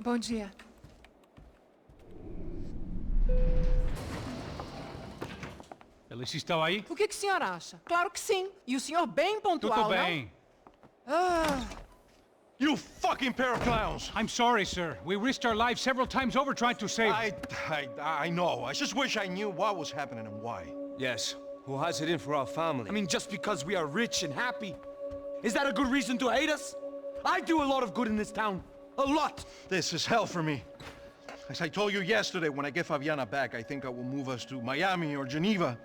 Bom dia. Alice estava aí? O que o senhor acha? Claro que sim. E o senhor bem pontual, Tudo bem. não? Ah, You fucking pair of clowns! I'm sorry, sir. We risked our lives several times over trying to save... I know. I just wish I knew what was happening and why. Yes, who has it in for our family? I mean, just because we are rich and happy, is that a good reason to hate us? I do a lot of good in this town. A lot! This is hell for me. As I told you yesterday, when I get Fabiana back, I think I will move us to Miami or Geneva.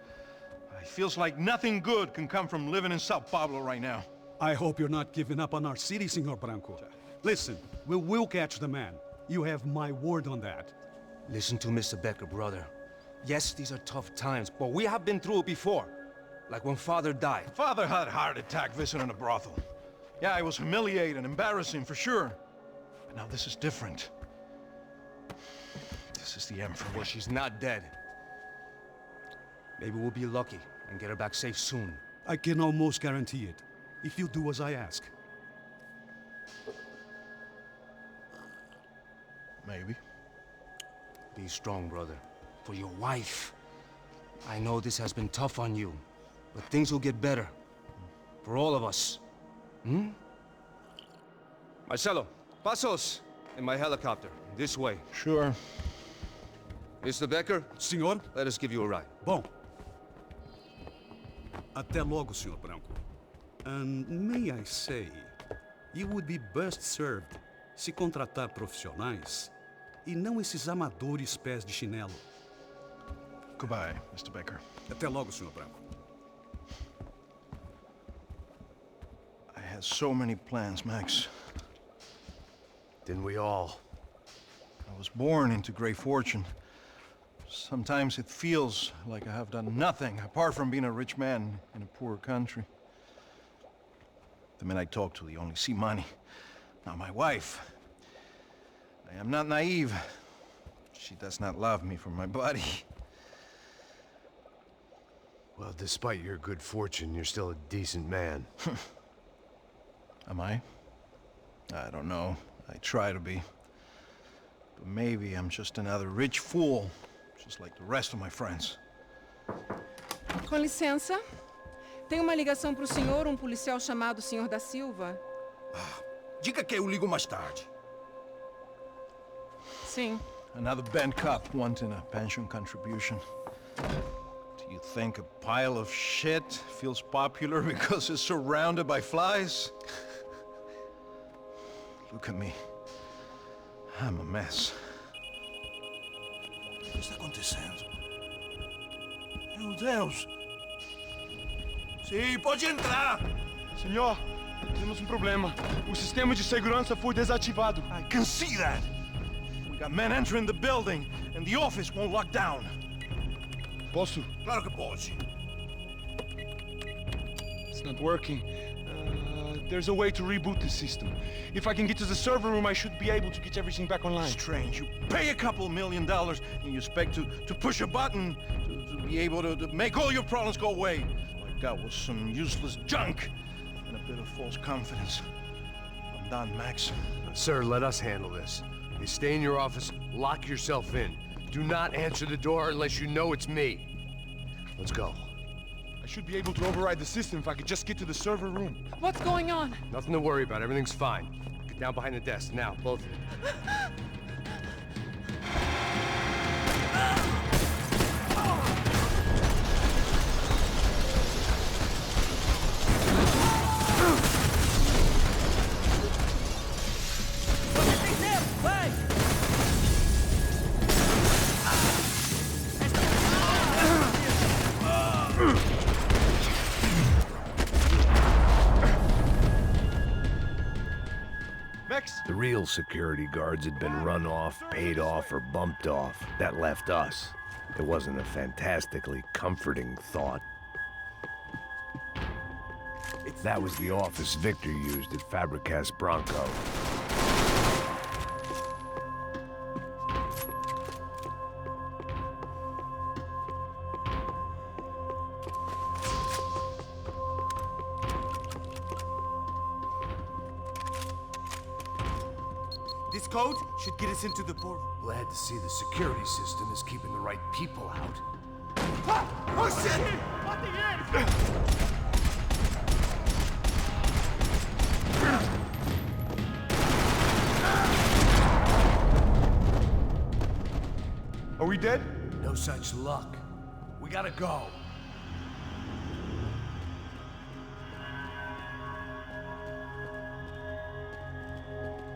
It feels like nothing good can come from living in Sao Paulo right now. I hope you're not giving up on our city, Senor Branco. Listen, we will catch the man. You have my word on that. Listen to Mr. Becker, brother. Yes, these are tough times, but we have been through it before. Like when Father died. Father had a heart attack visiting a brothel. Yeah, it was humiliating, embarrassing, for sure. But now this is different. This is the end for me. Well, she's not dead. Maybe we'll be lucky and get her back safe soon. I can almost guarantee it, if you do as I ask. Maybe. Be strong, brother. For your wife. I know this has been tough on you, but things will get better. For all of us. Hmm? Marcelo, pasos in my helicopter. This way. Sure. Mr. Becker, Senhor? let us give you a ride. Bom. Até logo, Senhor Branco. And may I say, you would be best served se contratar profissionais e não esses amadores pés de chinelo. Goodbye, Mr. Becker. Até logo, Senhor Branco. I had so many plans, Max. Didn't we all? I was born into great fortune. Sometimes it feels like I have done nothing apart from being a rich man in a poor country. The men I talk to, they only see money. Not my wife. I am not naive. She does not love me for my body. Well, despite your good fortune, you're still a decent man. Am I? I don't know. I try to be. But maybe I'm just another rich fool, just like the rest of my friends. com licença. Tem uma ligação para o senhor, policial chamado Sr. da Silva. Diga que eu ligo mais tarde. Sim. Another bent cop wanting a pension contribution. Do you think a pile of shit feels popular because it's surrounded by flies? Look at me. I'm a mess. O que está acontecendo? Meu Deus! Sim, pode entrar! Senhor, temos problema. O sistema de segurança foi desativado. I can see that! We got men entering the building, and the office won't lock down. Posso? Claro que pode. It's not working. There's a way to reboot the system. If I can get to the server room, I should be able to get everything back online. Strange. You pay a couple $1 million, and you expect to push a button to be able to make all your problems go away. All I got was some useless junk and a bit of false confidence. I'm done, Max. Sir, let us handle this. You stay in your office, lock yourself in. Do not answer the door unless you know it's me. Let's go. I should be able to override the system if I could just get to the server room. What's going on? Nothing to worry about. Everything's fine. Get down behind the desk. Now, both of you. The real security guards had been run off, paid off, or bumped off. That left us. It wasn't a fantastically comforting thought. That was the office Victor used at Fabricas Bronco. This code should get us into the port. Glad to see the security system is keeping the right people out. Oh shit! Are we dead? No such luck. We gotta go.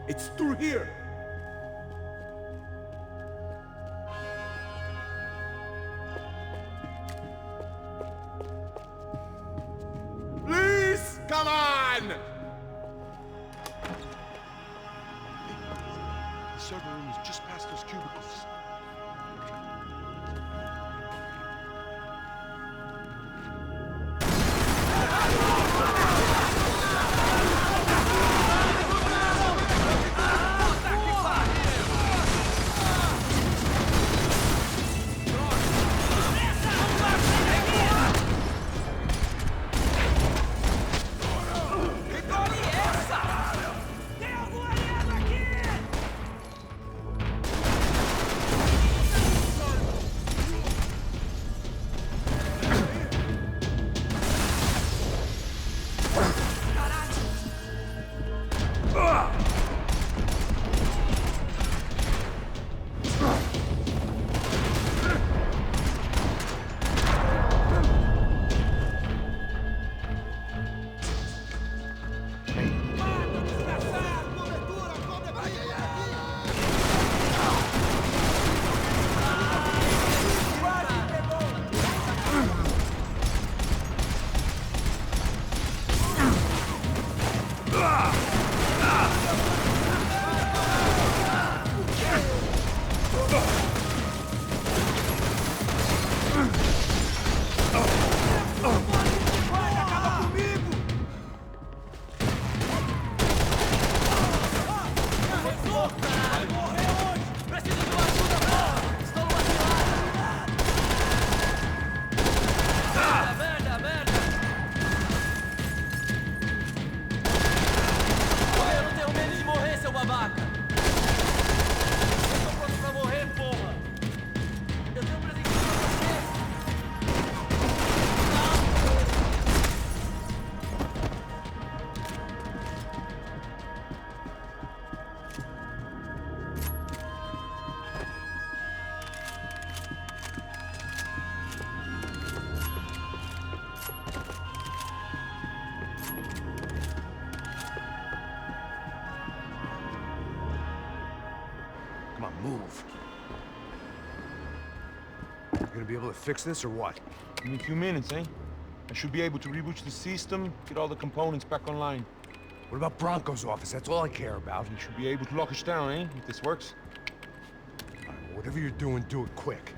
It's through here. Please, come on! The server room is just past those cubicles. Come on, move. You gonna be able to fix this or what? In a few minutes, eh? I should be able to reboot the system, get all the components back online. What about Bronco's office? That's all I care about. You should be able to lock us down, eh? If this works. All right, whatever you're doing, do it quick.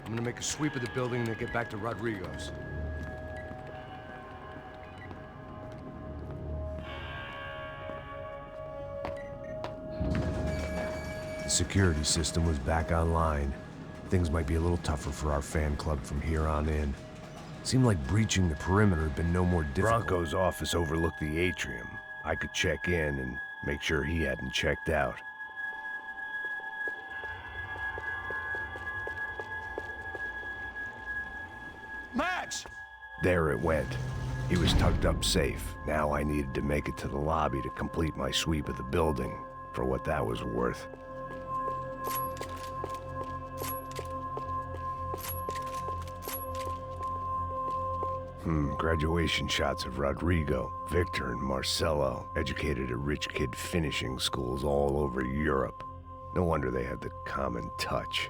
I'm gonna make a sweep of the building and then get back to Rodrigo's. The security system was back online. Things might be a little tougher for our fan club from here on in. Seemed like breaching the perimeter had been no more difficult. Bronco's office overlooked the atrium. I could check in and make sure he hadn't checked out. Max! There it went. He was tucked up safe. Now I needed to make it to the lobby to complete my sweep of the building, for what that was worth. Graduation shots of Rodrigo, Victor, and Marcelo, educated at rich kid finishing schools all over Europe. No wonder they had the common touch.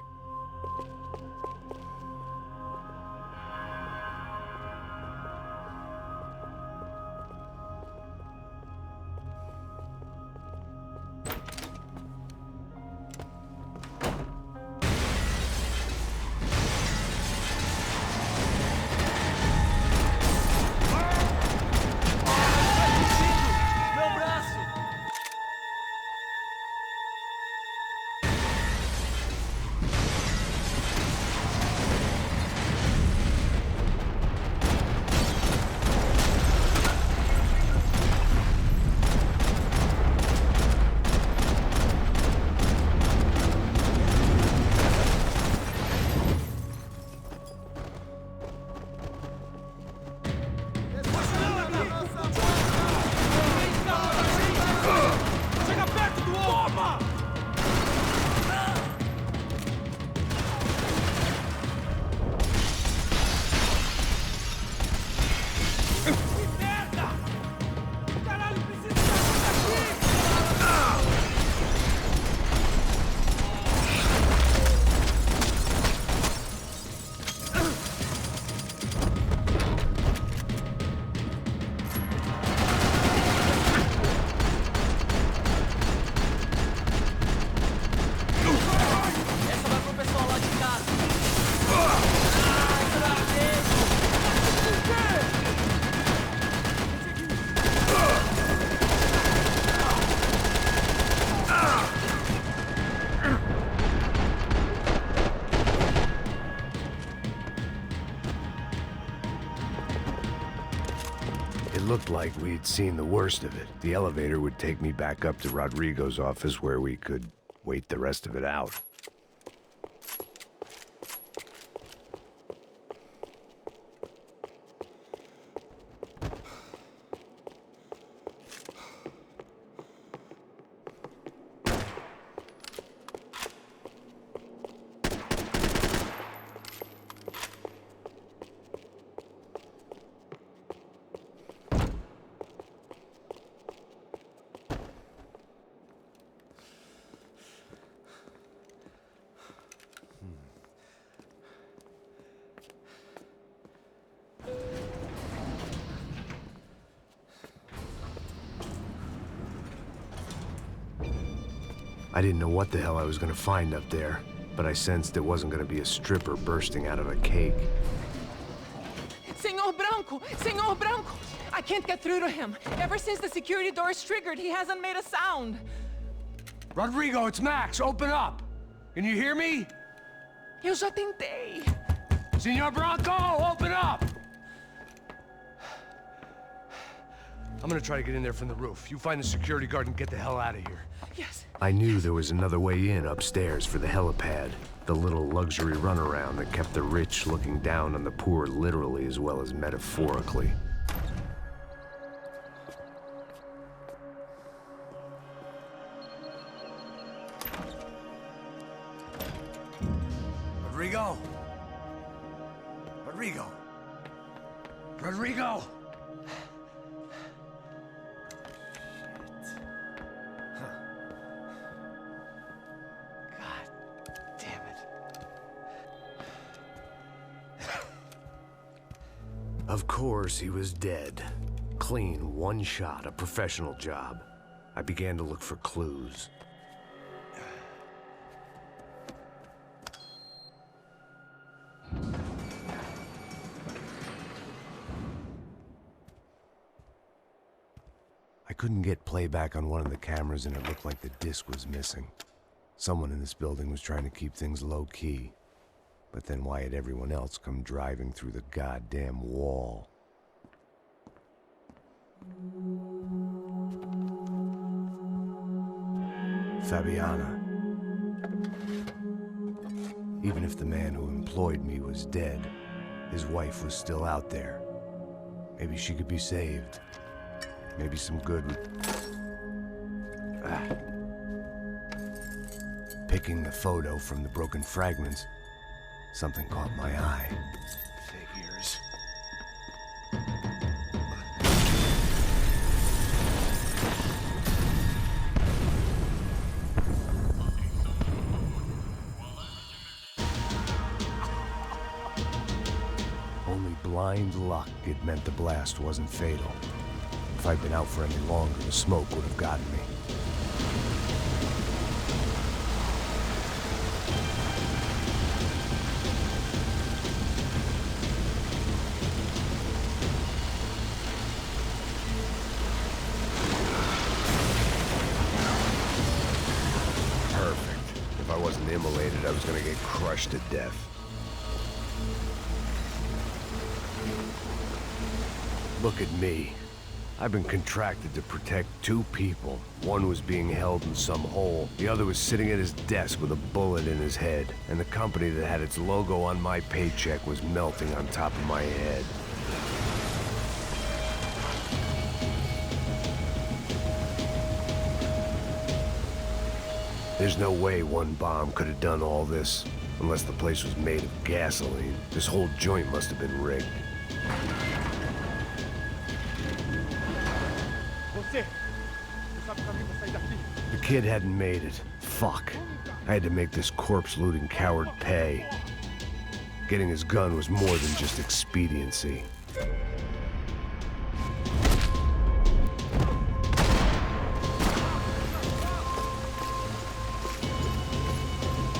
looked like we'd seen the worst of it. The elevator would take me back up to Rodrigo's office where we could wait the rest of it out. I didn't know what the hell I was gonna find up there, but I sensed it wasn't gonna be a stripper bursting out of a cake. Senor Branco! Senor Branco! I can't get through to him. Ever since the security door is triggered, he hasn't made a sound. Rodrigo, it's Max! Open up! Can you hear me? Eu já tentei. Senor Branco, open up! I'm gonna try to get in there from the roof. You find the security guard and get the hell out of here. Yes. I knew there was another way in upstairs for the helipad. The little luxury runaround that kept the rich looking down on the poor literally as well as metaphorically. Rodrigo! Rodrigo! Rodrigo! Of course, he was dead. Clean, one shot, a professional job. I began to look for clues. I couldn't get playback on one of the cameras and it looked like the disc was missing. Someone in this building was trying to keep things low-key. But then why had everyone else come driving through the goddamn wall? Fabiana. Even if the man who employed me was dead, his wife was still out there. Maybe she could be saved. Maybe some good would... Picking the photo from the broken fragments, something caught my eye. Figures. Only blind luck it meant the blast wasn't fatal. If I'd been out for any longer, the smoke would have gotten me. Immolated, I was gonna get crushed to death. Look at me. I've been contracted to protect two people. One was being held in some hole. The other was sitting at his desk with a bullet in his head. And the company that had its logo on my paycheck was melting on top of my head. There's no way one bomb could have done all this, unless the place was made of gasoline. This whole joint must have been rigged. The kid hadn't made it. Fuck. I had to make this corpse-looting coward pay. Getting his gun was more than just expediency.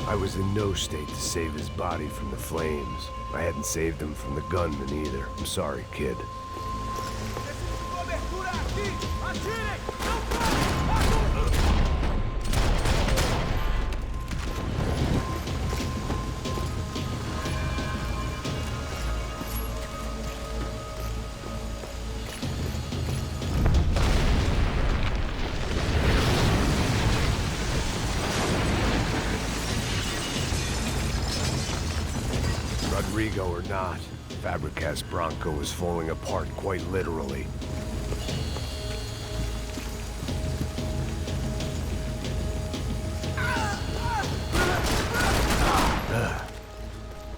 I was in no state to save his body from the flames. I hadn't saved him from the gunman either. I'm sorry, kid. Rodrigo or not, Fabricas Bronco was falling apart quite literally.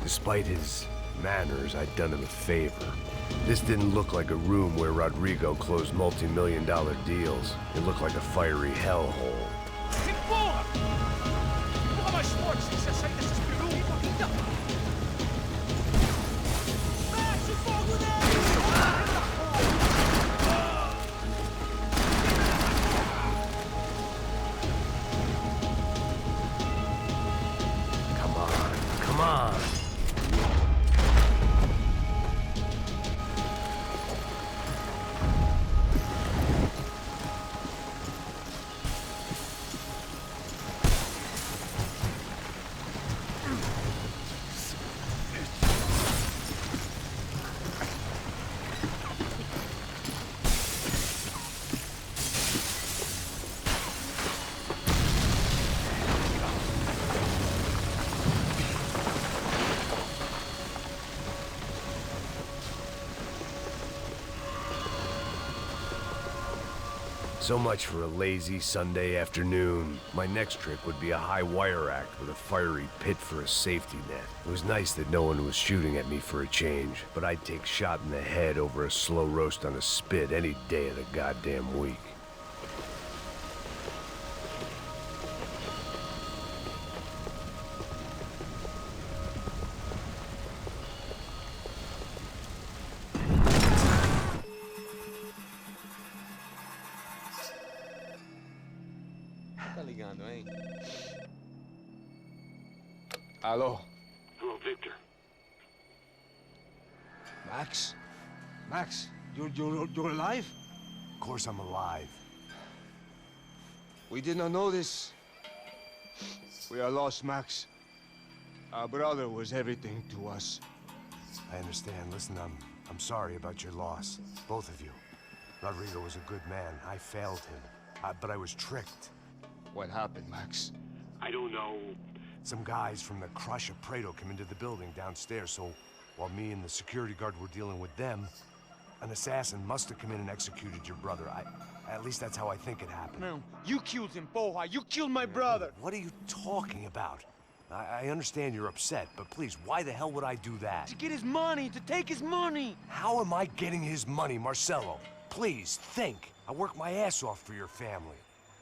Despite his manners, I'd done him a favor. This didn't look like a room where Rodrigo closed multi-million-dollar deals. It looked like a fiery hellhole. Come on, come on. So much for a lazy Sunday afternoon. My next trick would be a high wire act with a fiery pit for a safety net. It was nice that no one was shooting at me for a change, but I'd take shot in the head over a slow roast on a spit any day of the goddamn week. Hello. Hello, Victor. Max? Max, you're alive? Of course I'm alive. We did not know this. We are lost, Max. Our brother was everything to us. I understand. Listen, I'm sorry about your loss. Both of you. Rodrigo was a good man. I failed him. But I was tricked. What happened, Max? I don't know. Some guys from the Crush of Prado came into the building downstairs, so while me and the security guard were dealing with them, an assassin must have come in and executed your brother. At least that's how I think it happened. No, you killed him, Poha. You killed my brother. What are you talking about? I understand you're upset, but please, why the hell would I do that? To get his money, to take his money. How am I getting his money, Marcelo? Please, think. I worked my ass off for your family.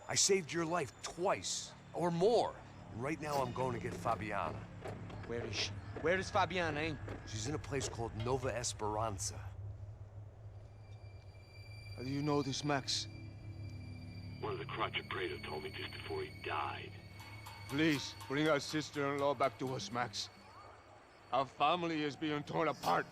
I saved your life twice, or more. Right now, I'm going to get Fabiana. Where is she? Where is Fabiana, eh? She's in a place called Nova Esperanza. How do you know this, Max? One of the Crotch of Prado told me just before he died. Please, bring our sister-in-law back to us, Max. Our family is being torn apart.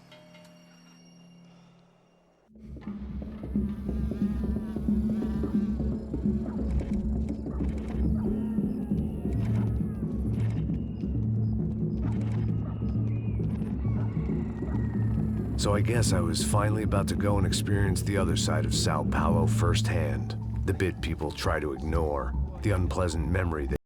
So I guess I was finally about to go and experience the other side of Sao Paulo firsthand. The bit people try to ignore, the unpleasant memory that